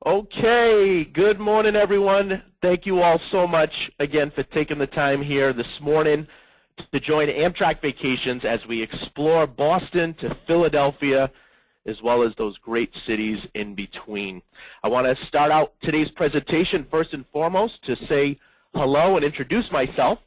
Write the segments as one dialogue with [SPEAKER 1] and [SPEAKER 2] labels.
[SPEAKER 1] Okay, good morning, everyone. Thank you all so much again for taking the time here this morning to join Amtrak Vacations as we explore Boston to Philadelphia, as well as those great cities in between. I want to start out today's presentation first and foremost to say hello and introduce myself.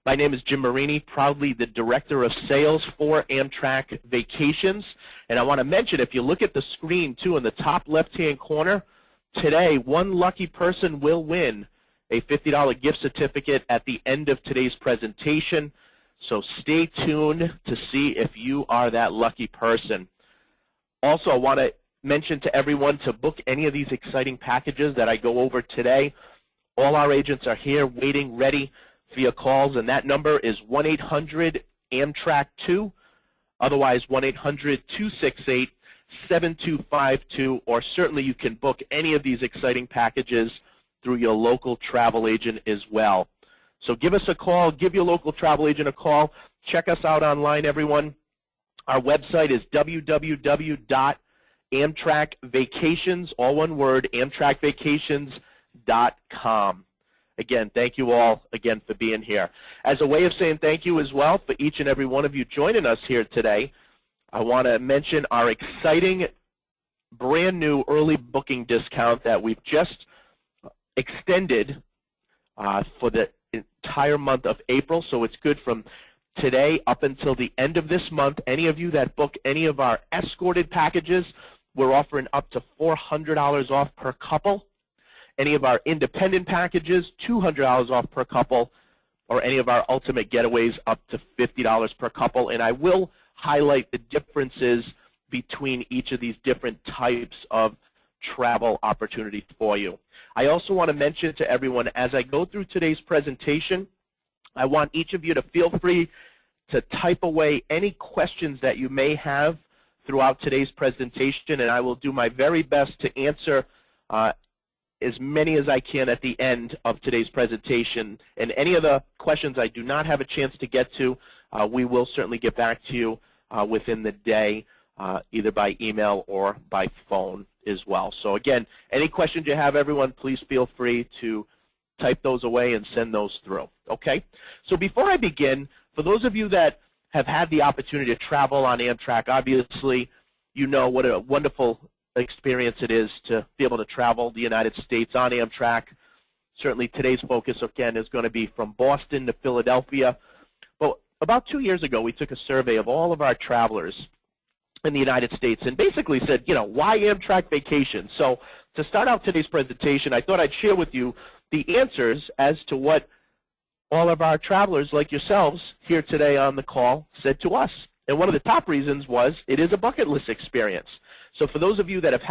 [SPEAKER 1] My name is Jim Marini, proudly the Director of Sales for Amtrak Vacations. And I want to mention, if you look at the screen, too, in the top left-hand corner, today, one lucky person will win a $50 gift certificate at the end of today's presentation. So stay tuned to see if you are that lucky person. Also, I want to mention to everyone to book any of these exciting packages that I go over today. All our agents are here waiting, ready for your calls, and that number is 1-800-AMTRAK-2, otherwise 1-800-268-7252, or certainly you can book any of these exciting packages through your local travel agent as well. So give us a call, give your local travel agent a call. Check us out online, everyone. Our website is www.amtrakvacations, all one word, amtrakvacations.com. Again, thank you all again for being here. As a way of saying thank you as well for each and every one of you joining us here today, I want to mention our exciting brand new early booking discount that we've just extended for the entire month of April. So it's good from today up until the end of this month. Any of you that book any of our escorted packages, we're offering up to $400 off per couple. Any of our independent packages, $200 off per couple, or any of our ultimate getaways up to $50 per couple. And I will highlight the differences between each of these different types of travel opportunities for you. I also want to mention to everyone, as I go through today's presentation, I want each of you to feel free to type away any questions that you may have throughout today's presentation, and I will do my very best to answer as many as I can at the end of today's presentation. And any of the questions I do not have a chance to get to, we will certainly get back to you within the day, either by email or by phone as well. So again, any questions you have, everyone, please feel free to type those away and send those through. Okay? So before I begin, for those of you that have had the opportunity to travel on Amtrak, obviously you know what a wonderful experience it is to be able to travel the United States on Amtrak. Certainly today's focus, again, is going to be from Boston to Philadelphia. But about 2 years ago, we took a survey of all of our travelers in the United States and basically said, you know, why Amtrak Vacations? So to start out today's presentation, I thought I'd share with you the answers as to what all of our travelers like yourselves here today on the call said to us. And one of the top reasons was it is a bucket list experience. So for those of you that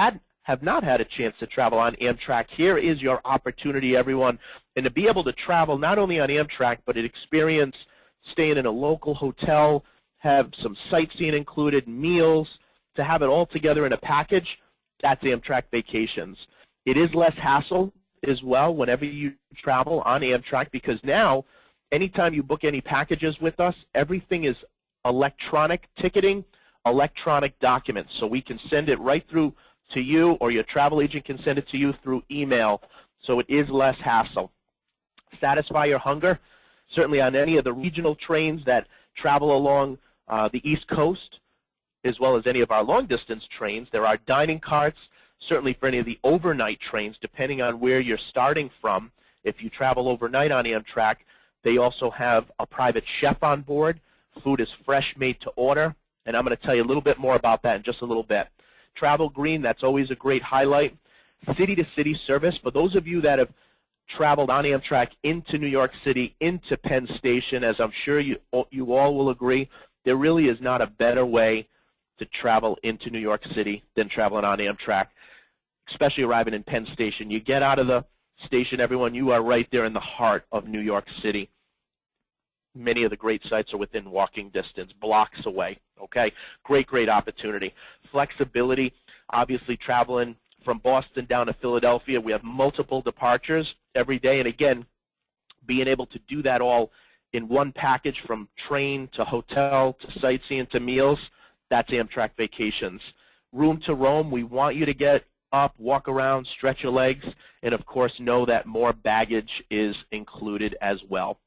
[SPEAKER 1] have not had a chance to travel on Amtrak, here is your opportunity, everyone, and to be able to travel not only on Amtrak, but experience staying in a local hotel, have some sightseeing included, meals, to have it all together in a package. That's Amtrak Vacations. It is less hassle as well whenever you travel on Amtrak, because now anytime you book any packages with us, everything is electronic ticketing, electronic documents. So we can send it right through to you, or your travel agent can send it to you through email. So it is less hassle. Satisfy your hunger. Certainly on any of the regional trains that travel along the East Coast, as well as any of our long-distance trains, there are dining carts. Certainly for any of the overnight trains, depending on where you're starting from. If you travel overnight on Amtrak, they also have a private chef on board. Food is fresh, made to order, and I'm going to tell you a little bit more about that in just a little bit. Travel green, that's always a great highlight. City-to-city service. For those of you that have traveled on Amtrak into New York City, into Penn Station, as I'm sure you all will agree, there really is not a better way to travel into New York City than traveling on Amtrak, especially arriving in Penn Station. You get out of the station, everyone, you are right there in the heart of New York City. Many of the great sites are within walking distance, blocks away. Okay, great opportunity. Flexibility, obviously traveling from Boston down to Philadelphia. We have multiple departures every day, and again, being able to do that all in one package from train to hotel to sightseeing to meals, that's Amtrak Vacations. Room to roam, we want you to get up, walk around, stretch your legs, and of course know that more baggage is included as well.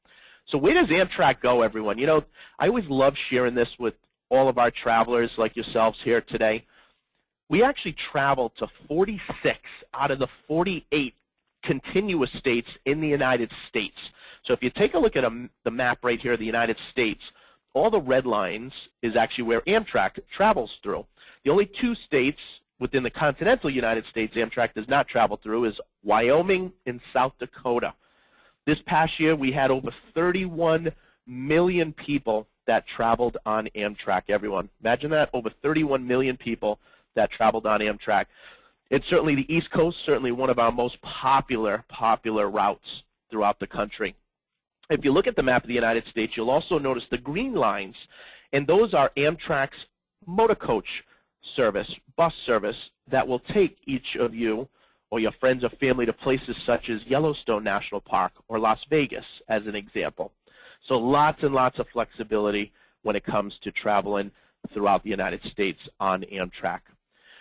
[SPEAKER 1] So where does Amtrak go, everyone? You know, I always love sharing this with all of our travelers like yourselves here today. We actually travel to 46 out of the 48 continuous states in the United States. So if you take a look at the map right here of the United States, all the red lines is actually where Amtrak travels through. The only two states within the continental United States Amtrak does not travel through is Wyoming and South Dakota. This past year, we had over 31 million people that traveled on Amtrak, everyone. Imagine that, over 31 million people that traveled on Amtrak. It's certainly the East Coast, certainly one of our most popular routes throughout the country. If you look at the map of the United States, you'll also notice the green lines, and those are Amtrak's motor coach service, bus service, that will take each of you or your friends or family to places such as Yellowstone National Park or Las Vegas, as an example. So lots and lots of flexibility when it comes to traveling throughout the United States on Amtrak.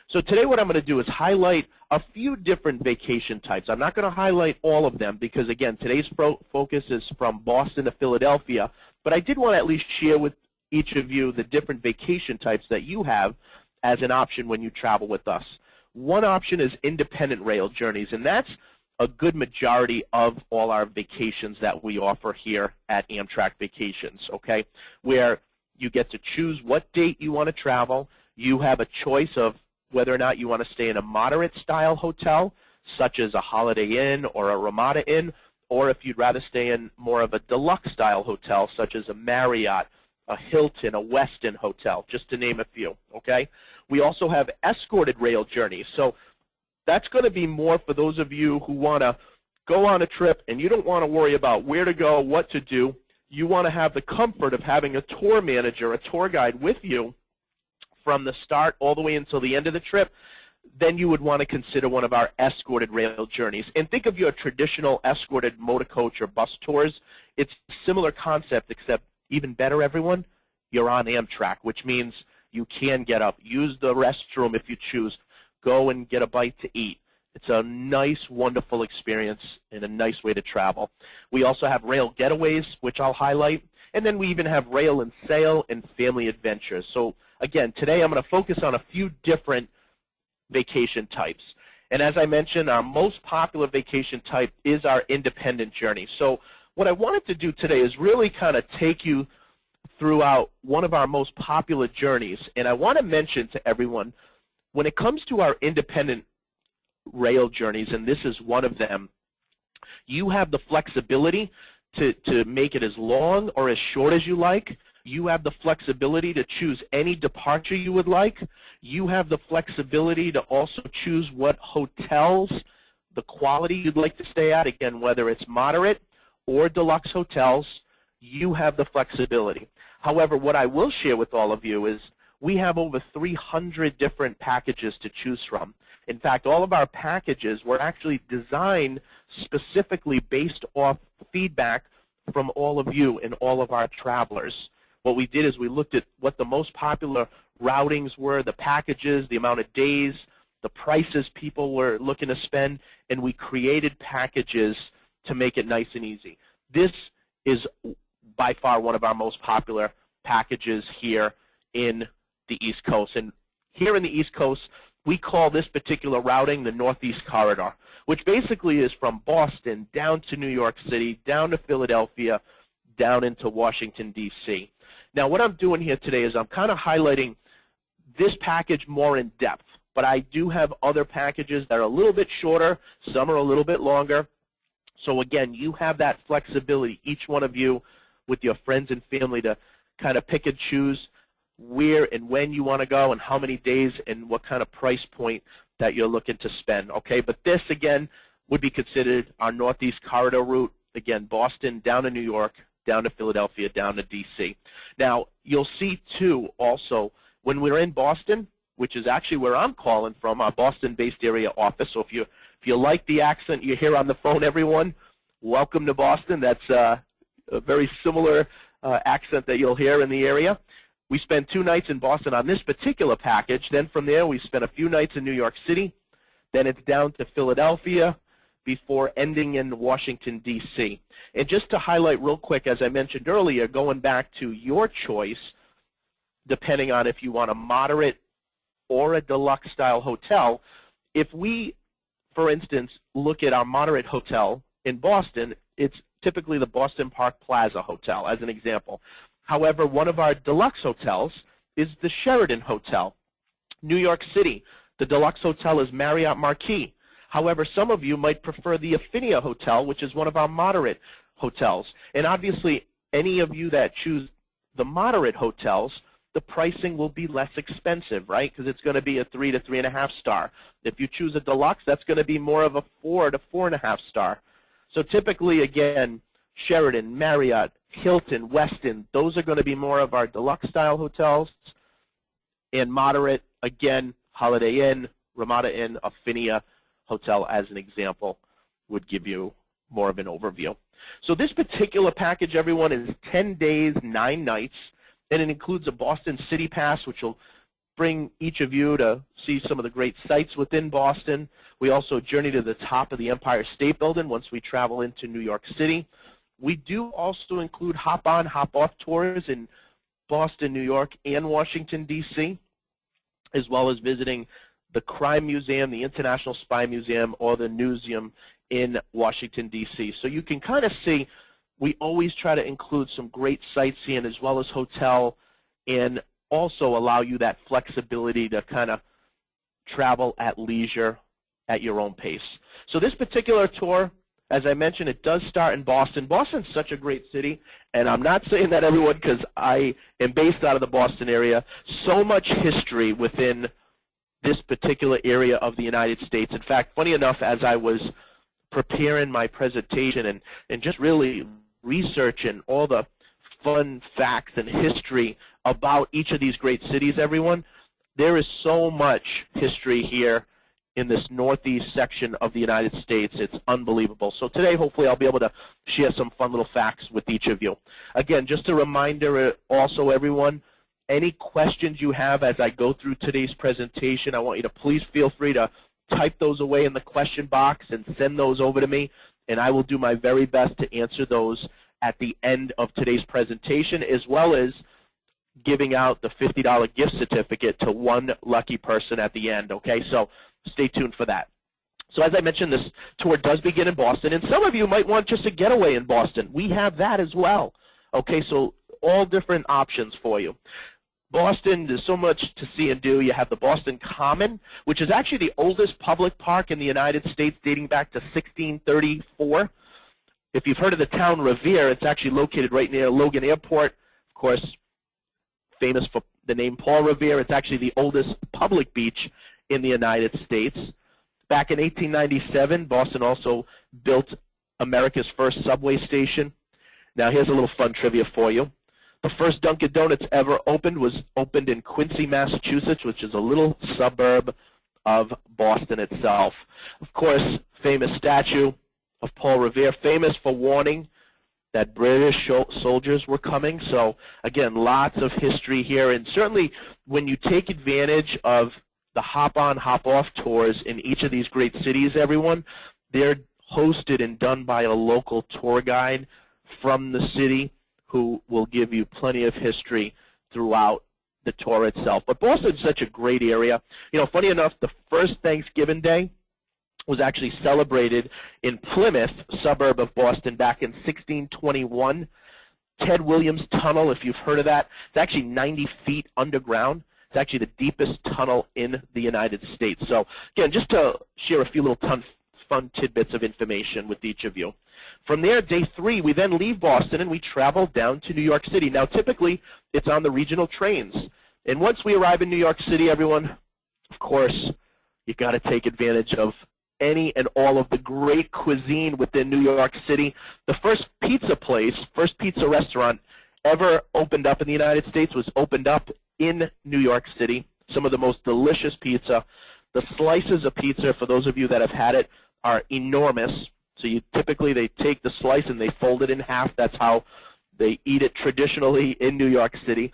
[SPEAKER 1] So today what I'm going to do is highlight a few different vacation types. I'm not going to highlight all of them because, again, today's focus is from Boston to Philadelphia, but I did want to at least share with each of you the different vacation types that you have as an option when you travel with us. One option is independent rail journeys, and that's a good majority of all our vacations that we offer here at Amtrak Vacations, okay, where you get to choose what date you want to travel. You have a choice of whether or not you want to stay in a moderate-style hotel, such as a Holiday Inn or a Ramada Inn, or if you'd rather stay in more of a deluxe-style hotel, such as a Marriott, a Hilton, a Westin hotel, just to name a few, okay? We also have escorted rail journeys. So that's going to be more for those of you who want to go on a trip and you don't want to worry about where to go, what to do. You want to have the comfort of having a tour manager, a tour guide with you from the start all the way until the end of the trip. Then you would want to consider one of our escorted rail journeys. And think of your traditional escorted motor coach or bus tours. It's a similar concept, except even better, everyone, you're on Amtrak, which means you can get up, use the restroom if you choose, go and get a bite to eat. It's a nice, wonderful experience and a nice way to travel. We also have rail getaways, which I'll highlight, and then we even have rail and sail and family adventures. So again, today I'm going to focus on a few different vacation types. And as I mentioned, our most popular vacation type is our independent journey. So what I wanted to do today is really kind of take you throughout one of our most popular journeys. And I want to mention to everyone, when it comes to our independent rail journeys, and this is one of them, you have the flexibility to make it as long or as short as you like. You have the flexibility to choose any departure you would like. You have the flexibility to also choose what hotels, the quality you'd like to stay at, again, whether it's moderate or deluxe hotels, you have the flexibility. However, what I will share with all of you is we have over 300 different packages to choose from. In fact, all of our packages were actually designed specifically based off feedback from all of you and all of our travelers. What we did is we looked at what the most popular routings were, the packages, the amount of days, the prices people were looking to spend, and we created packages to make it nice and easy. This is by far one of our most popular packages here in the East Coast. And here in the East Coast, we call this particular routing the Northeast Corridor, which basically is from Boston down to New York City, down to Philadelphia, down into Washington, D.C. Now, what I'm doing here today is I'm kind of highlighting this package more in depth, but I do have other packages that are a little bit shorter. Some are a little bit longer. So, again, you have that flexibility, each one of you, with your friends and family to kind of pick and choose where and when you want to go and how many days and what kind of price point that you're looking to spend, okay? But this, again, would be considered our Northeast Corridor route. Again, Boston down to New York, down to Philadelphia, down to D.C. Now, you'll see, too, also, when we're in Boston, which is actually where I'm calling from, our Boston-based area office. So if you like the accent you hear on the phone, everyone, welcome to Boston. That's a very similar accent that you'll hear in the area. We spend 2 nights in Boston on this particular package. Then from there, we spent a few nights in New York City. Then it's down to Philadelphia before ending in Washington, D.C. And just to highlight real quick, as I mentioned earlier, going back to your choice, depending on if you want a moderate or a deluxe-style hotel, if we, for instance, look at our moderate hotel in Boston, it's typically the Boston Park Plaza Hotel, as an example. However, one of our deluxe hotels is the Sheraton Hotel. New York City, the deluxe hotel is Marriott Marquis. However, some of you might prefer the Affinia Hotel, which is one of our moderate hotels. And obviously, any of you that choose the moderate hotels, the pricing will be less expensive, right? Because it's going to be a 3 to 3.5 star. If you choose a deluxe, that's going to be more of a 4 to 4.5 star. So typically, again, Sheraton, Marriott, Hilton, Westin, those are going to be more of our deluxe-style hotels. And moderate, again, Holiday Inn, Ramada Inn, Affinia Hotel, as an example, would give you more of an overview. So this particular package, everyone, is 10 days, 9 nights, and it includes a Boston City Pass, which will bring each of you to see some of the great sites within Boston. We also journey to the top of the Empire State Building once we travel into New York City. We do also include hop-on, hop-off tours in Boston, New York, and Washington, D.C., as well as visiting the Crime Museum, the International Spy Museum, or the Newseum in Washington, D.C. So you can kind of see we always try to include some great sightseeing as well as hotel, and also allow you that flexibility to kind of travel at leisure at your own pace. So this particular tour, as I mentioned, it does start in Boston. Boston's such a great city, and I'm not saying that, everyone, because I am based out of the Boston area. So much history within this particular area of the United States. In fact, funny enough, as I was preparing my presentation and just really researching all the fun facts and history about each of these great cities, everyone, there is so much history here in this northeast section of the United States. It's unbelievable. So today, hopefully, I'll be able to share some fun little facts with each of you. Again, just a reminder also, everyone, any questions you have as I go through today's presentation, I want you to please feel free to type those away in the question box and send those over to me, and I will do my very best to answer those at the end of today's presentation, as well as giving out the $50 gift certificate to one lucky person at the end, okay? So stay tuned for that. So as I mentioned, this tour does begin in Boston, and some of you might want just a getaway in Boston. We have that as well, okay? So all different options for you. Boston, there's so much to see and do. You have the Boston Common, which is actually the oldest public park in the United States, dating back to 1634. If you've heard of the town Revere, it's actually located right near Logan Airport. Of course, famous for the name Paul Revere. It's actually the oldest public beach in the United States. Back in 1897, Boston also built America's first subway station. Now, here's a little fun trivia for you. The first Dunkin' Donuts ever opened was opened in Quincy, Massachusetts, which is a little suburb of Boston itself. Of course, famous statue of Paul Revere, famous for warning that British soldiers were coming. So, again, lots of history here. And certainly when you take advantage of the hop-on, hop-off tours in each of these great cities, everyone, they're hosted and done by a local tour guide from the city who will give you plenty of history throughout the tour itself. But Boston's such a great area. You know, funny enough, the first Thanksgiving Day was actually celebrated in Plymouth, suburb of Boston, back in 1621. Ted Williams Tunnel, if you've heard of that, it's actually 90 feet underground. It's actually the deepest tunnel in the United States. So, again, just to share a few little fun tidbits of information with each of you. From there, day 3, we then leave Boston and we travel down to New York City. Now, typically, it's on the regional trains. And once we arrive in New York City, everyone, of course, you got to take advantage of any and all of the great cuisine within New York City. The first pizza place, first pizza restaurant ever opened up in the United States was opened up in New York City. Some of the most delicious pizza. The slices of pizza, for those of you that have had it, are enormous. So they take the slice and they fold it in half. That's how they eat it traditionally in New York City.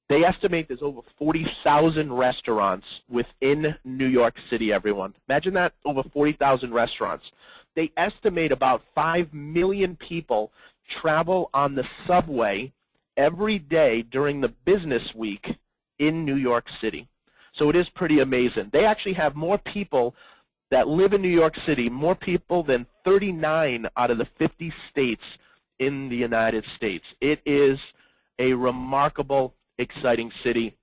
[SPEAKER 1] They estimate there's over 40,000 restaurants within New York City, everyone. Imagine that, over 40,000 restaurants. They estimate about 5 million people travel on the subway every day during the business week in New York City. So it is pretty amazing. They actually have more people that live in New York City, more people than 39 out of the 50 states in the United States. It is a remarkable, exciting city.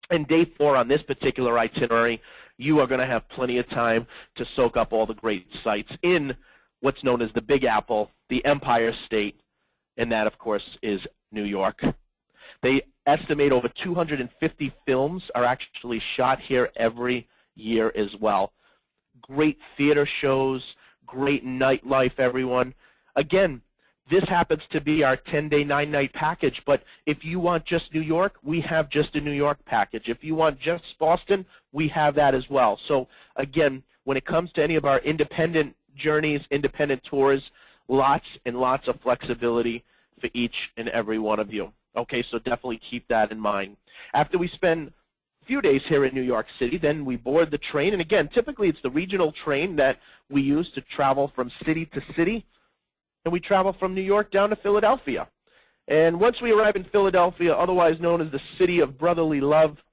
[SPEAKER 1] And day 4 on this particular itinerary, you are going to have plenty of time to soak up all the great sights in what's known as the Big Apple, the Empire State, and that, of course, is New York. They estimate over 250 films are actually shot here every year as well. Great theater shows, great nightlife, everyone. Again, this happens to be our 10-day, 9-night package, but if you want just New York, we have just a New York package. If you want just Boston, we have that as well. So again, when it comes to any of our independent journeys, independent tours, lots and lots of flexibility for each and every one of you. Okay, so definitely keep that in mind. After we spend a few days here in New York City, then we board the train. And again, typically it's the regional train that we use to travel from city to city. And we travel from New York down to Philadelphia. And once we arrive in Philadelphia, otherwise known as the city of brotherly love,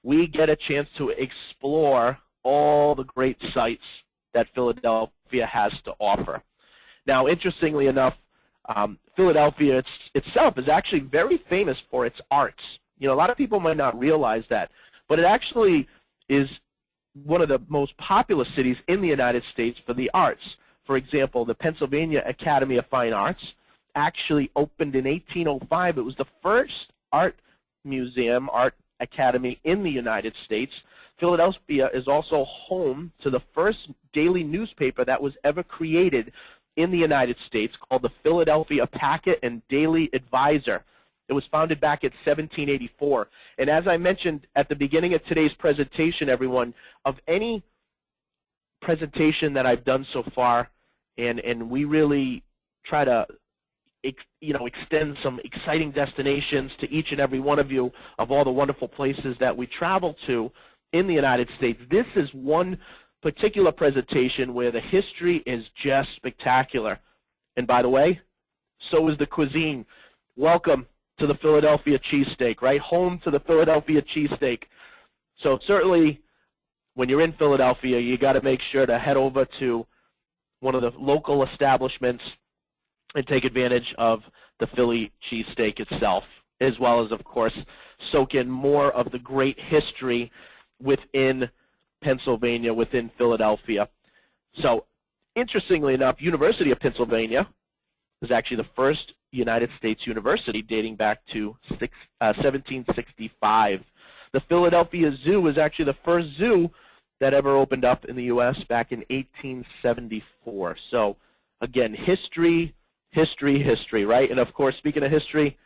[SPEAKER 1] we get a chance to explore all the great sights that Philadelphia has to offer. Now, interestingly enough, Philadelphia itself is actually very famous for its arts. You know, a lot of people might not realize that, but it actually is one of the most popular cities in the United States for the arts. For example, the Pennsylvania Academy of Fine Arts actually opened in 1805. It was the first art museum, art academy in the United States. Philadelphia is also home to the first daily newspaper that was ever created in the United States, called the Philadelphia Packet and Daily Advisor. It was founded back in 1784. And as I mentioned at the beginning of today's presentation, everyone, of any presentation that I've done so far, and we really try to extend some exciting destinations to each and every one of you of all the wonderful places that we travel to in the United States. This is one particular presentation where the history is just spectacular. And by the way, so is the cuisine. Welcome to the Philadelphia cheesesteak, right? Home to the Philadelphia cheesesteak. So certainly when you're in Philadelphia, you got to make sure to head over to one of the local establishments and take advantage of the Philly cheesesteak itself, as well as, of course, soak in more of the great history within Pennsylvania, within Philadelphia. So, interestingly enough, University of Pennsylvania was actually the first United States university dating back to 1765. The Philadelphia Zoo was actually the first zoo that ever opened up in the U.S. back in 1874. So, again, history, history, history, right? And, of course, speaking of history,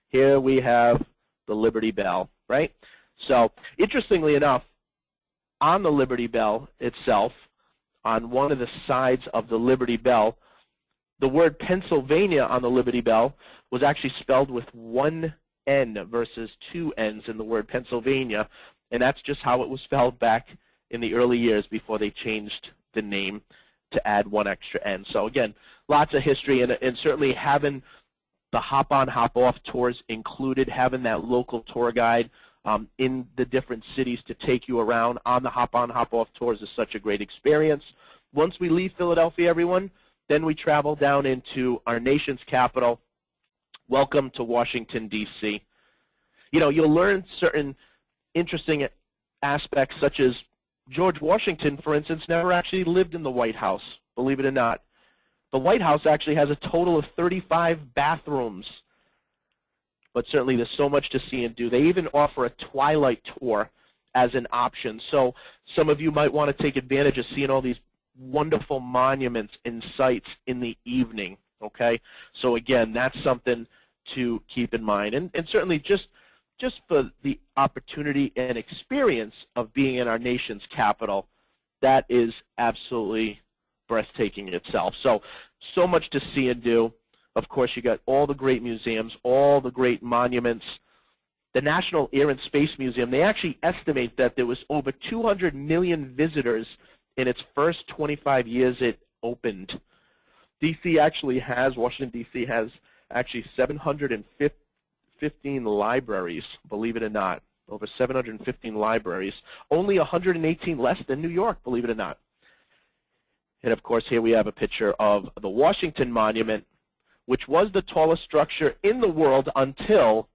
[SPEAKER 1] here we have the Liberty Bell, right? So, interestingly enough, on the Liberty Bell itself, on one of the sides of the Liberty Bell, the word Pennsylvania on the Liberty Bell was actually spelled with one N versus two N's in the word Pennsylvania, and that's just how it was spelled back in the early years before they changed the name to add one extra N. So again, lots of history, and certainly having the hop-on, hop-off tours included, having that local tour guide in the different cities to take you around on the hop-on, hop-off tours is such a great experience. Once we leave Philadelphia, everyone, then we travel down into our nation's capital. Welcome to Washington, D.C. You know, you'll learn certain interesting aspects, such as George Washington, for instance, never actually lived in the White House, believe it or not. The White House actually has a total of 35 bathrooms. But certainly there's so much to see and do. They even offer a twilight tour as an option. So some of you might want to take advantage of seeing all these wonderful monuments and sites in the evening, okay? So again, that's something to keep in mind. And certainly just for the opportunity and experience of being in our nation's capital, that is absolutely breathtaking itself. So much to see and do. Of course, you got all the great museums, all the great monuments, the National Air and Space Museum, they actually estimate that there was over 200 million visitors in its first 25 years it opened. Washington, D.C. has actually 715 libraries, believe it or not, over 715 libraries, only 118 less than New York, believe it or not. And of course, here we have a picture of the Washington Monument, which was the tallest structure in the world until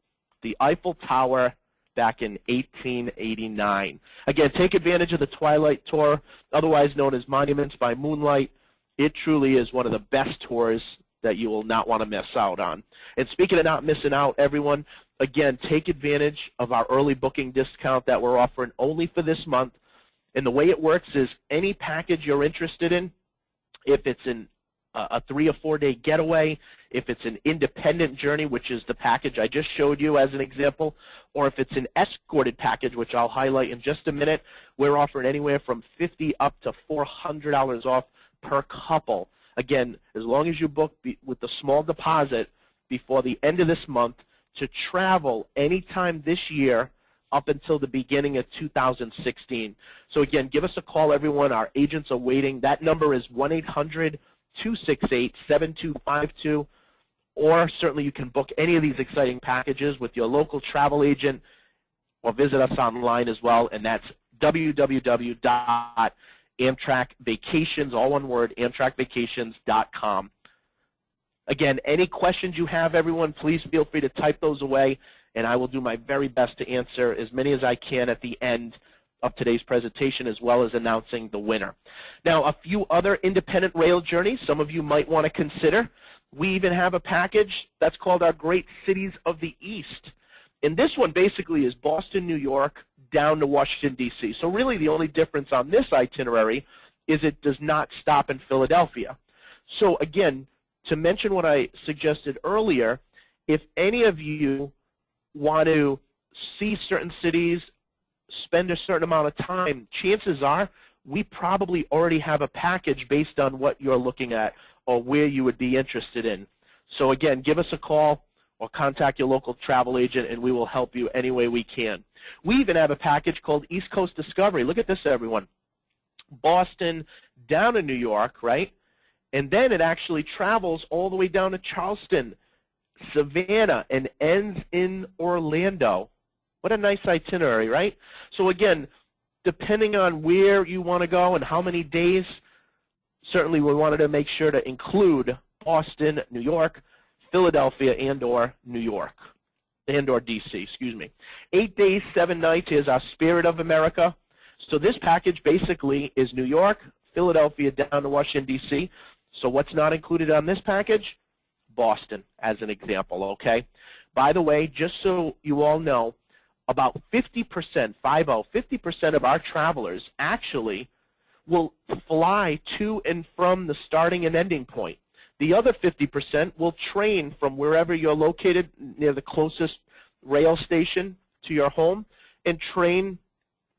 [SPEAKER 1] the Eiffel Tower back in 1889. Again, take advantage of the Twilight Tour, otherwise known as Monuments by Moonlight. It truly is one of the best tours that you will not want to miss out on. And speaking of not missing out, everyone, again, take advantage of our early booking discount that we're offering only for this month. And the way it works is any package you're interested in, if it's in a 3 or 4 day getaway, if it's an independent journey, which is the package I just showed you as an example, or if it's an escorted package, which I'll highlight in just a minute, we're offering anywhere from $50 up to $400 off per couple. Again, as long as you book with the small deposit before the end of this month to travel anytime this year up until the beginning of 2016. So again, give us a call, everyone. Our agents are waiting. That number is 1-800-268-7252. Or certainly you can book any of these exciting packages with your local travel agent or visit us online as well, and that's www.amtrakvacations, all one word, amtrakvacations.com. Again, any questions you have, everyone, please feel free to type those away, and I will do my very best to answer as many as I can at the end of today's presentation, as well as announcing the winner. Now, a few other independent rail journeys some of you might want to consider. We even have a package that's called our Great Cities of the East. And this one basically is Boston, New York, down to Washington, D.C. So really the only difference on this itinerary is it does not stop in Philadelphia. So again, to mention what I suggested earlier, if any of you want to see certain cities, spend a certain amount of time, chances are we probably already have a package based on what you're looking at or where you would be interested in. So again, give us a call or contact your local travel agent, and we will help you any way we can. We even have a package called East Coast Discovery. Look at this, everyone. Boston down to New York, right? And then it actually travels all the way down to Charleston, Savannah, and ends in Orlando. What a nice itinerary, right? So again, depending on where you want to go and how many days, certainly we wanted to make sure to include Boston, New York, Philadelphia, and/or New York, and/or D.C., excuse me. 8 days, 7 nights is our Spirit of America. So this package basically is New York, Philadelphia, down to Washington, D.C. So what's not included on this package? Boston, as an example, okay? By the way, just so you all know, about 50%, 50% of our travelers actually will fly to and from the starting and ending point. The other 50% will train from wherever you're located near the closest rail station to your home and train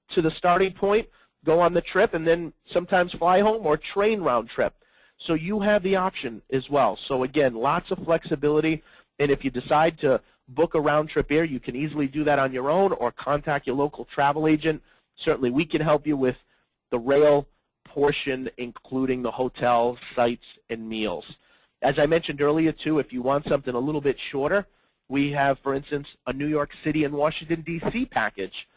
[SPEAKER 1] to the starting point, go on the trip, and then sometimes fly home or train round trip. So you have the option as well. So again, lots of flexibility, and if you decide to book a round trip air, you can easily do that on your own or contact your local travel agent. Certainly we can help you with the rail portion, including the hotels, sites, and meals. As I mentioned earlier, too, if you want something a little bit shorter, we have, for instance, a New York City and Washington, D.C. package,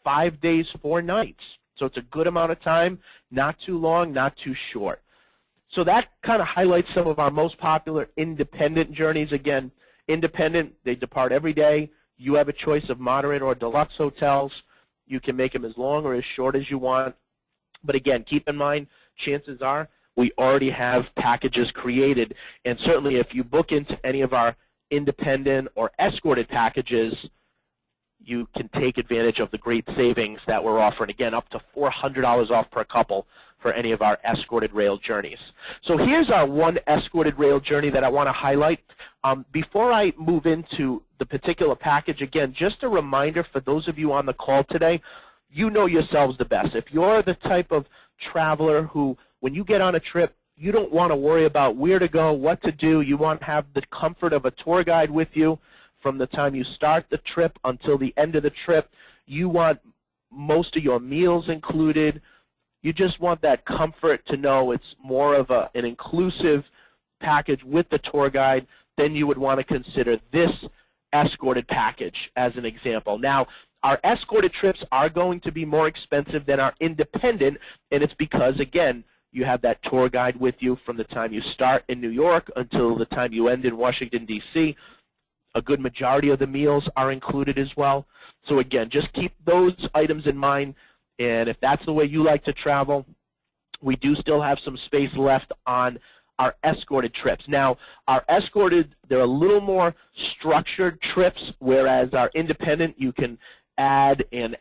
[SPEAKER 1] 5 days, 4 nights. So it's a good amount of time, not too long, not too short. So that kind of highlights some of our most popular independent journeys. Again, independent, they depart every day. You have a choice of moderate or deluxe hotels. You can make them as long or as short as you want. But again, keep in mind, chances are we already have packages created. And certainly if you book into any of our independent or escorted packages, you can take advantage of the great savings that we're offering. Again, up to $400 off per couple for any of our escorted rail journeys. So here's our one escorted rail journey that I want to highlight. Before I move into the particular package, again, just a reminder for those of you on the call today, you know yourselves the best. If you're the type of traveler who, when you get on a trip, you don't want to worry about where to go, what to do. You want to have the comfort of a tour guide with you from the time you start the trip until the end of the trip. You want most of your meals included. You just want that comfort to know it's more of an inclusive package with the tour guide. Then you would want to consider this escorted package as an example. Now, our escorted trips are going to be more expensive than our independent, and it's because, again, you have that tour guide with you from the time you start in New York until the time you end in Washington, D.C. A good majority of the meals are included as well. So again, just keep those items in mind, and if that's the way you like to travel, we do still have some space left on our escorted trips. Now, our escorted, they're a little more structured trips, whereas our independent, you can add and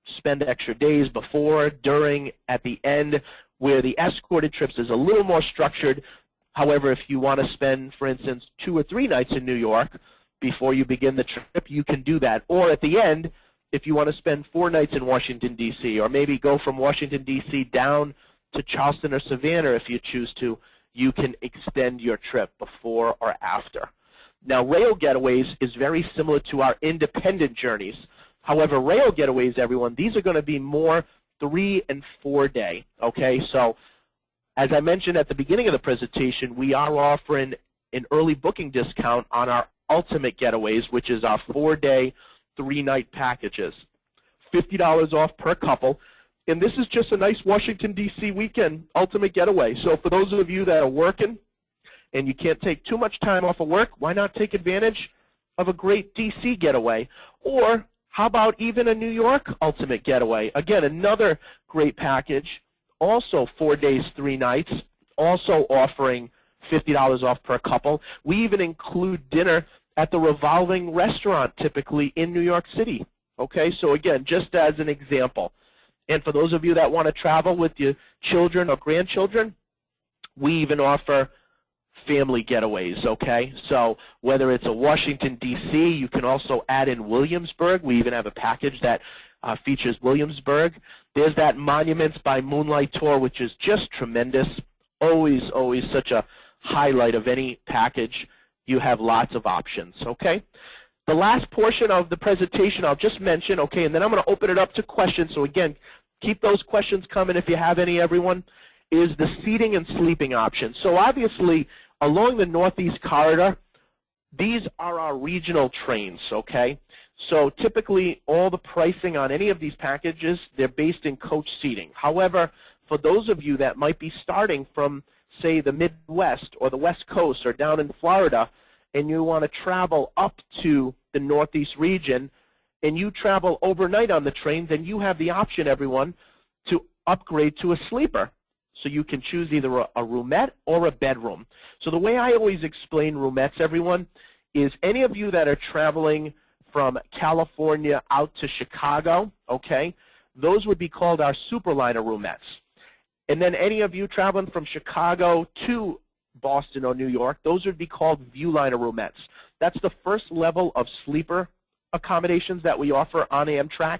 [SPEAKER 1] spend extra days before, during, at the end, where the escorted trips is a little more structured. However, if you want to spend, for instance, 2 or 3 nights in New York before you begin the trip, you can do that. Or at the end, if you want to spend 4 nights in Washington, D.C., or maybe go from Washington, D.C. down to Charleston or Savannah if you choose to, you can extend your trip before or after. Now, rail getaways is very similar to our independent journeys. However, rail getaways, everyone, these are going to be more 3- and 4-day, okay? So as I mentioned at the beginning of the presentation, we are offering an early booking discount on our ultimate getaways, which is our 4-day, 3-night packages. $50 off per couple. And this is just a nice Washington, D.C. weekend ultimate getaway. So for those of you that are working and you can't take too much time off of work, why not take advantage of a great D.C. getaway? Or how about even a New York ultimate getaway? Again, another great package, also 4 days, 3 nights, also offering $50 off per couple. We even include dinner at the revolving restaurant typically in New York City. Okay, so again, just as an example. And for those of you that want to travel with your children or grandchildren, we even offer family getaways, okay? So whether it's a Washington, D.C., you can also add in Williamsburg. We even have a package that features Williamsburg. There's that Monuments by Moonlight tour, which is just tremendous. Always, always such a highlight of any package. You have lots of options, okay? The last portion of the presentation I'll just mention, okay, and then I'm going to open it up to questions. So again, keep those questions coming if you have any, everyone, is the seating and sleeping options. So obviously, along the Northeast Corridor, these are our regional trains, okay? So typically, all the pricing on any of these packages, they're based in coach seating. However, for those of you that might be starting from, say, the Midwest or the West Coast or down in Florida, and you want to travel up to the Northeast region, and you travel overnight on the train, then you have the option, everyone, to upgrade to a sleeper. So you can choose either a roomette or a bedroom. So the way I always explain roomettes, everyone, is any of you that are traveling from California out to Chicago, okay, those would be called our Superliner roomettes. And then any of you traveling from Chicago to Boston or New York, those would be called Viewliner roomettes. That's the first level of sleeper accommodations that we offer on Amtrak.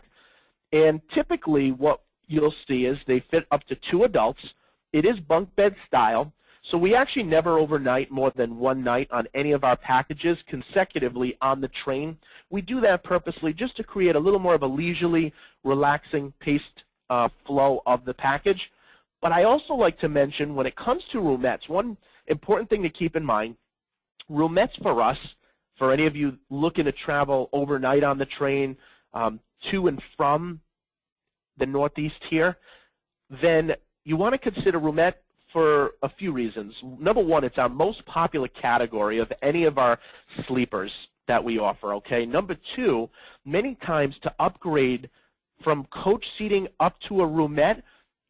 [SPEAKER 1] And typically what you'll see is they fit up to 2 adults. It is bunk bed style. So we actually never overnight more than 1 night on any of our packages consecutively on the train. We do that purposely just to create a little more of a leisurely, relaxing paced flow of the package. But I also like to mention when it comes to roomettes, one important thing to keep in mind, roomettes for us, for any of you looking to travel overnight on the train to and from the Northeast here, then you want to consider roomette for a few reasons. Number one, it's our most popular category of any of our sleepers that we offer, okay? Number two, many times to upgrade from coach seating up to a roomette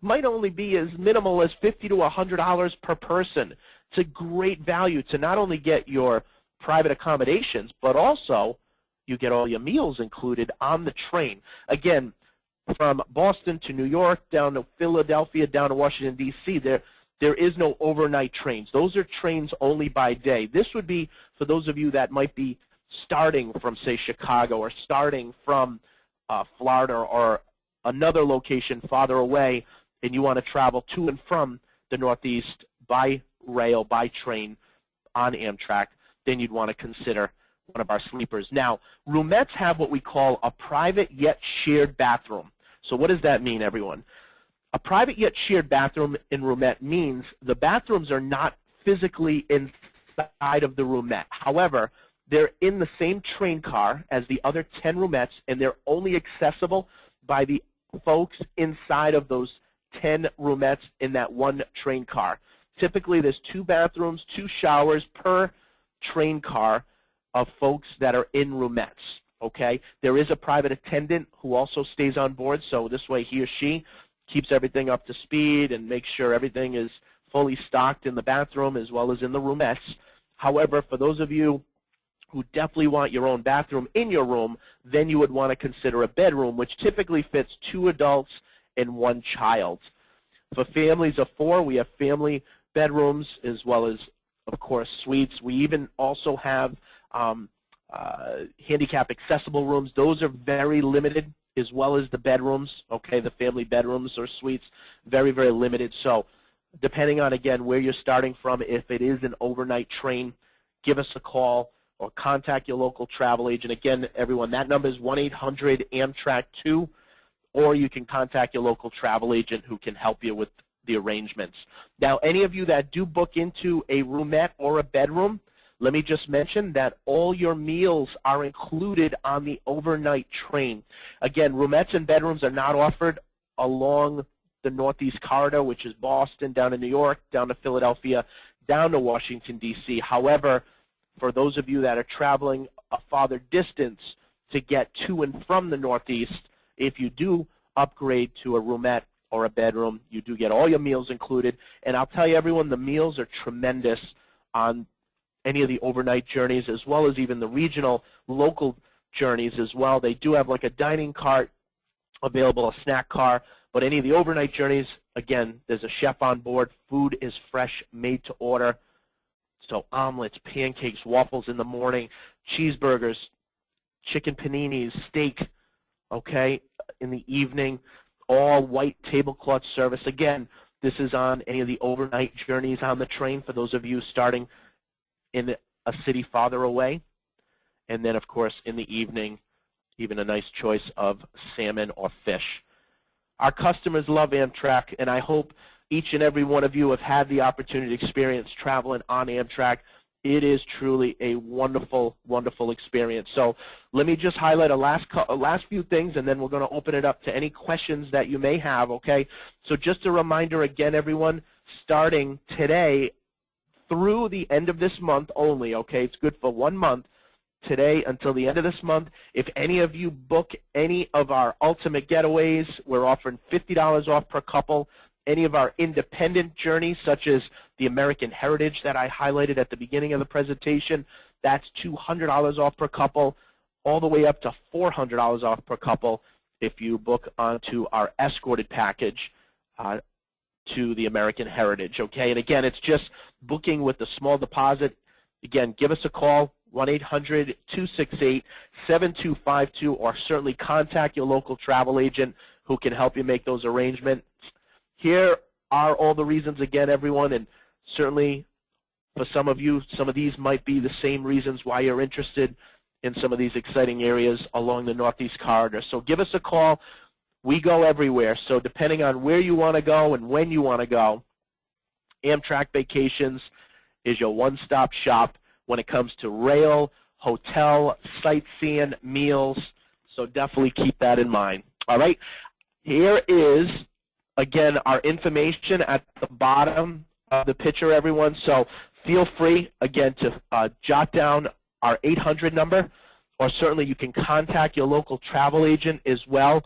[SPEAKER 1] might only be as minimal as $50 to $100 per person. It's a great value to not only get your private accommodations, but also you get all your meals included on the train. Again, from Boston to New York, down to Philadelphia, down to Washington, D.C., there is no overnight trains. Those are trains only by day. This would be for those of you that might be starting from, say, Chicago or starting from Florida or another location farther away, and you want to travel to and from the Northeast by rail, by train on Amtrak, then you'd want to consider one of our sleepers. Now, roomettes have what we call a private yet shared bathroom. So what does that mean, everyone? A private yet shared bathroom in roomette means the bathrooms are not physically inside of the roomette. However, they're in the same train car as the other 10 roomettes, and they're only accessible by the folks inside of those 10 roomettes in that one train car. Typically, there's 2 bathrooms, 2 showers per train car of folks that are in roomettes. Okay? There is a private attendant who also stays on board, so this way he or she keeps everything up to speed and makes sure everything is fully stocked in the bathroom as well as in the roomettes. However, for those of you who definitely want your own bathroom in your room, then you would want to consider a bedroom, which typically fits 2 adults and 1 child. For families of 4, we have family bedrooms as well as, of course, suites. We even also have handicap accessible rooms. Those are very limited, as well as the bedrooms, okay, the family bedrooms or suites, very, very limited. So depending on, again, where you're starting from, if it is an overnight train, give us a call or contact your local travel agent. Again, everyone, that number is 1-800-AMTRAK-2, or you can contact your local travel agent who can help you with the arrangements. Now, any of you that do book into a roomette or a bedroom, let me just mention that all your meals are included on the overnight train. Again, roomettes and bedrooms are not offered along the Northeast Corridor, which is Boston, down to New York, down to Philadelphia, down to Washington, D.C. However, for those of you that are traveling a farther distance to get to and from the Northeast, if you do upgrade to a roomette or a bedroom, you do get all your meals included. And I'll tell you, everyone, the meals are tremendous on any of the overnight journeys, as well as even the regional, local journeys as well. They do have like a dining cart available, a snack car, but any of the overnight journeys, again, there's a chef on board. Food is fresh, made to order. So omelets, pancakes, waffles in the morning, cheeseburgers, chicken paninis, steak, okay, in the evening, all white tablecloth service. Again, this is on any of the overnight journeys on the train for those of you starting in a city farther away. And then, of course, in the evening, even a nice choice of salmon or fish. Our customers love Amtrak, and I hope each and every one of you have had the opportunity to experience traveling on Amtrak. It is truly a wonderful, wonderful experience. So let me just highlight a last few things, and then we're going to open it up to any questions that you may have, okay? So just a reminder again, everyone, starting today through the end of this month only, okay? It's good for 1 month, today until the end of this month. If any of you book any of our ultimate getaways, we're offering $50 off per couple. Any of our independent journeys, such as the American Heritage that I highlighted at the beginning of the presentation, that's $200 off per couple, all the way up to $400 off per couple if you book onto our Escorted package to the American Heritage, okay? And again, it's just booking with a small deposit. Again, give us a call, 1-800-268-7252, or certainly contact your local travel agent who can help you make those arrangements. Here are all the reasons again, everyone, and certainly for some of you, some of these might be the same reasons why you're interested in some of these exciting areas along the Northeast Corridor. So give us a call. We go everywhere, so depending on where you want to go and when you want to go, Amtrak Vacations is your one-stop shop when it comes to rail, hotel, sightseeing, meals, so definitely keep that in mind. All right, here is, again, our information at the bottom of the picture, everyone, so feel free, again, to jot down our 800 number, or certainly you can contact your local travel agent as well,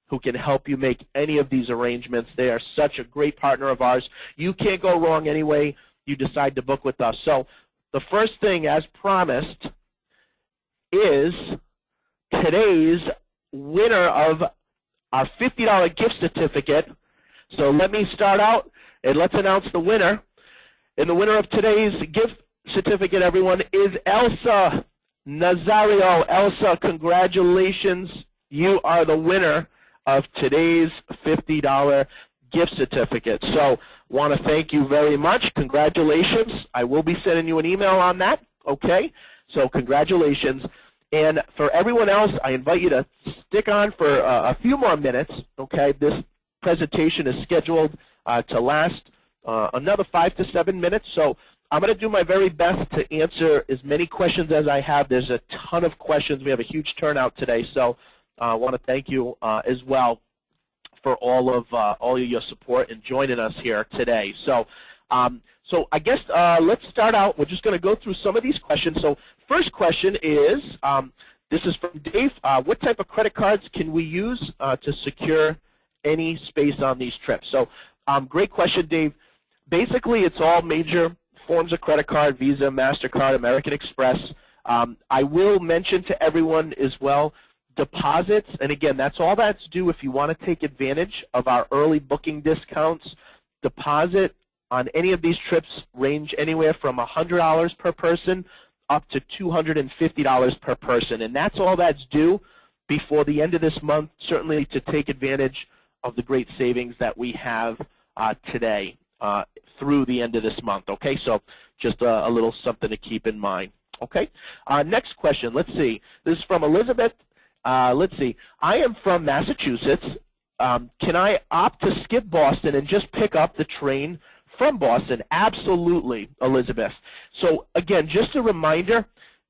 [SPEAKER 1] who can help you make any of these arrangements. They are such a great partner of ours. You can't go wrong anyway you decide to book with us. So the first thing, as promised, is today's winner of our $50 gift certificate. So let me start out and let's announce the winner. And the winner of today's gift certificate, everyone, is Elsa Nazario. Elsa, congratulations. You are the winner of today's $50 gift certificate. So want to thank you very much. Congratulations. I will be sending you an email on that, okay? So congratulations. And for everyone else, I invite you to stick on for a few more minutes, okay? This presentation is scheduled to last another 5 to 7 minutes. So I'm going to do my very best to answer as many questions as I have. There's a ton of questions. We have a huge turnout today. So I want to thank you as well for all of your support and joining us here today. So I guess let's start out. We're just going to go through some of these questions. So first question is, this is from Dave. What type of credit cards can we use to secure any space on these trips? So great question, Dave. Basically, it's all major forms of credit card: Visa, MasterCard, American Express. I will mention to everyone as well, deposits, and again, that's all that's due if you want to take advantage of our early booking discounts. Deposit on any of these trips range anywhere from $100 per person up to $250 per person, and that's all that's due before the end of this month, certainly to take advantage of the great savings that we have today through the end of this month. Okay, so just a little something to keep in mind. Okay, next question. Let's see. This is from Elizabeth. Let's see. I am from Massachusetts. Can I opt to skip Boston and just pick up the train from Boston? Absolutely, Elizabeth. So again, just a reminder,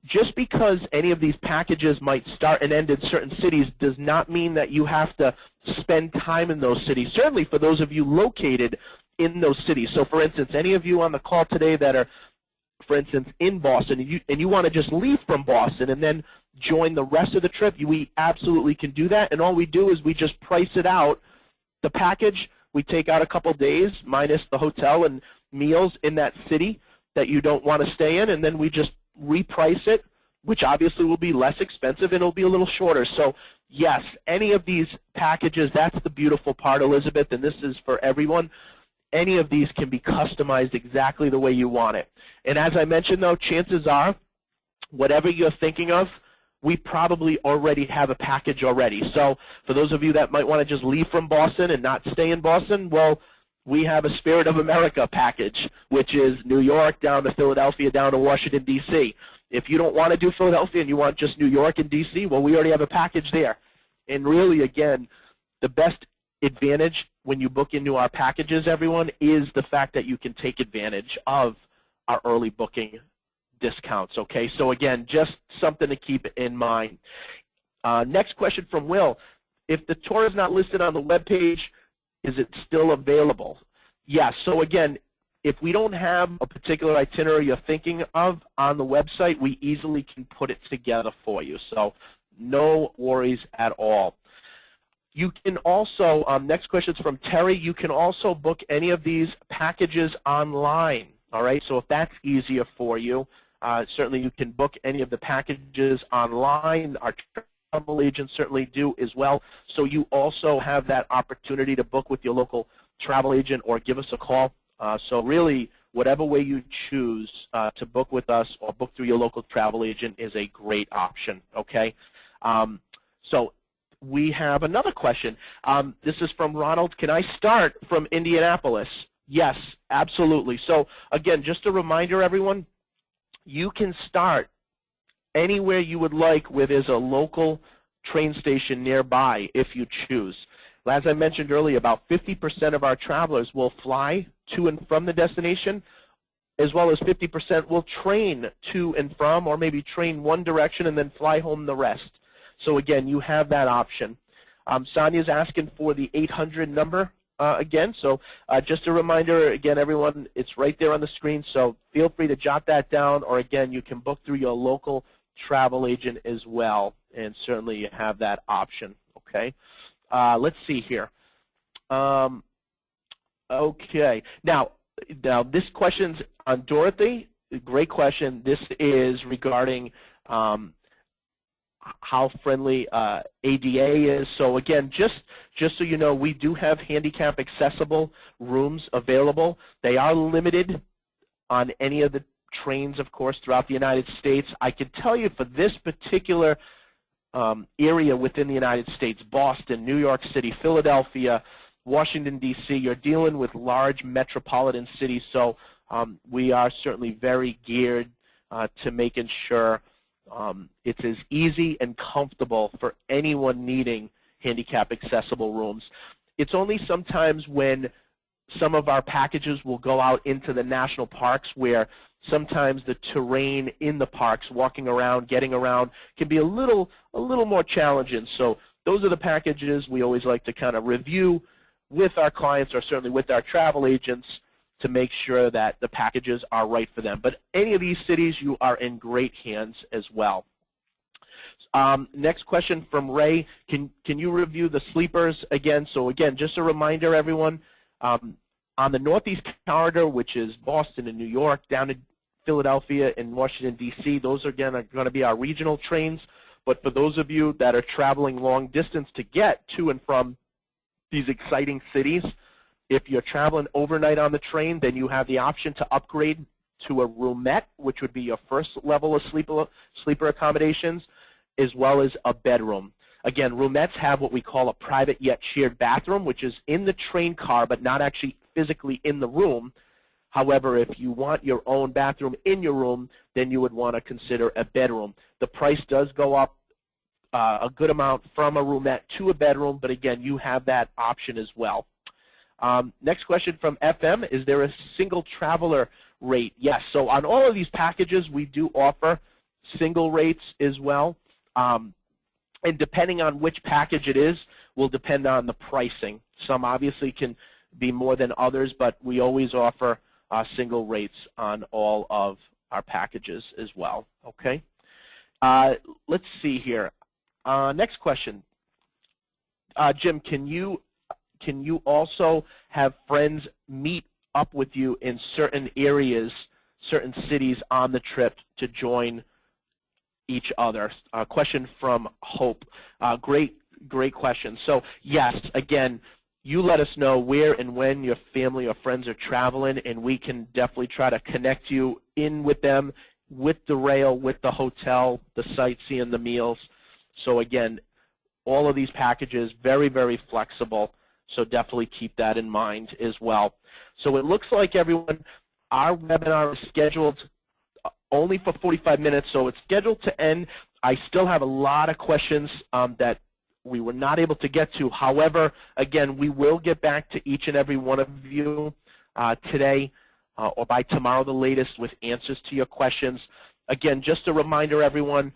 [SPEAKER 1] just because any of these packages might start and end in certain cities does not mean that you have to spend time in those cities, certainly for those of you located in those cities. So for instance, any of you on the call today that are, for instance, in Boston, and you want to just leave from Boston and then join the rest of the trip, we absolutely can do that. And all we do is we just price it out. The package, we take out a couple days minus the hotel and meals in that city that you don't want to stay in, and then we just reprice it, which obviously will be less expensive and it'll be a little shorter. So yes, any of these packages, that's the beautiful part, Elizabeth, and this is for everyone. Any of these can be customized exactly the way you want it. And as I mentioned, though, chances are, whatever you're thinking of, we probably already have a package already. So for those of you that might want to just leave from Boston and not stay in Boston, well, we have a Spirit of America package, which is New York down to Philadelphia down to Washington, D.C. If you don't want to do Philadelphia and you want just New York and D.C., well, we already have a package there. And really, again, the best advantage when you book into our packages, everyone, is the fact that you can take advantage of our early booking discounts. Okay, so again, just something to keep in mind. Next question from Will. If the tour is not listed on the web page, is it still available? Yes. So again, if we don't have a particular itinerary you're thinking of on the website, we easily can put it together for you. So no worries at all. You can also, next question is from Terry, you can also book any of these packages online, all right? So if that's easier for you, certainly you can book any of the packages online. Our travel agents certainly do as well. So you also have that opportunity to book with your local travel agent or give us a call. So really, whatever way you choose to book with us or book through your local travel agent is a great option, okay? So we have another question. This is from Ronald. Can I start from Indianapolis? Yes, absolutely. So again, just a reminder, everyone, you can start anywhere you would like where there's a local train station nearby if you choose. As I mentioned earlier, about 50% of our travelers will fly to and from the destination, as well as 50% will train to and from, or maybe train one direction and then fly home the rest. So again, you have that option. Sonia's asking for the 800 number again. So just a reminder, again, everyone, it's right there on the screen. So feel free to jot that down, or again, you can book through your local travel agent as well, and certainly you have that option. Okay. Let's see here. Okay. Now this question's on Dorothy. Great question. This is regarding how friendly ADA is. So again, just so you know, we do have handicap accessible rooms available. They are limited on any of the trains, of course, throughout the United States. I can tell you for this particular area within the United States, Boston, New York City, Philadelphia, Washington, D.C., you're dealing with large metropolitan cities, so we are certainly very geared to making sure it's as easy and comfortable for anyone needing handicap accessible rooms. It's only sometimes when some of our packages will go out into the national parks where sometimes the terrain in the parks, walking around, getting around, can be a little more challenging. So those are the packages we always like to kind of review with our clients, or certainly with our travel agents, to make sure that the packages are right for them. But any of these cities, you are in great hands as well. Next question from Ray. Can you review the sleepers again? So again, just a reminder, everyone, on the Northeast corridor, which is Boston and New York, down to Philadelphia and Washington, D.C., those again are going to be our regional trains. But for those of you that are traveling long distance to get to and from these exciting cities, if you're traveling overnight on the train, then you have the option to upgrade to a roomette, which would be your first level of sleeper accommodations, as well as a bedroom. Again, roomettes have what we call a private yet shared bathroom, which is in the train car but not actually physically in the room. However, if you want your own bathroom in your room, then you would want to consider a bedroom. The price does go up a good amount from a roomette to a bedroom, but again, you have that option as well. Next question from FM, is there a single traveler rate? Yes, so on all of these packages, we do offer single rates as well. And depending on which package it is, will depend on the pricing. Some obviously can be more than others, but we always offer single rates on all of our packages as well. Okay. Let's see here. Next question. Jim, can you also have friends meet up with you in certain areas, certain cities on the trip to join each other? Question from Hope. Great question. So yes, again, you let us know where and when your family or friends are traveling, and we can definitely try to connect you in with them, with the rail, with the hotel, the sightseeing, the meals. So again, all of these packages, very, very flexible, so definitely keep that in mind as well. So it looks like, everyone, our webinar is scheduled only for 45 minutes, so it's scheduled to end. I still have a lot of questions that we were not able to get to. However, again, we will get back to each and every one of you today or by tomorrow the latest with answers to your questions. Again, just a reminder, everyone,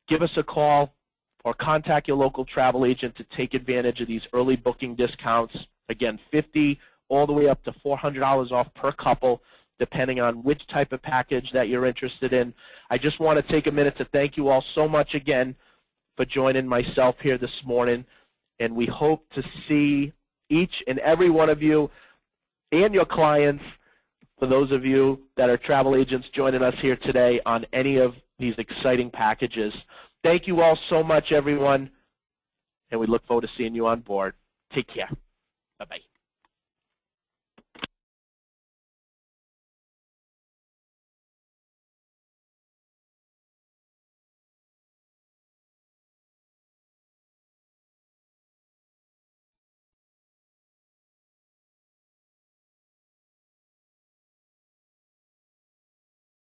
[SPEAKER 1] give us a call or contact your local travel agent to take advantage of these early booking discounts. Again, $50 all the way up to $400 off per couple, depending on which type of package that you're interested in. I just want to take a minute to thank you all so much again for joining myself here this morning, and we hope to see each and every one of you and your clients, for those of you that are travel agents joining us here today, on any of these exciting packages. Thank you all so much, everyone, and we look forward to seeing you on board. Take care. Bye-bye.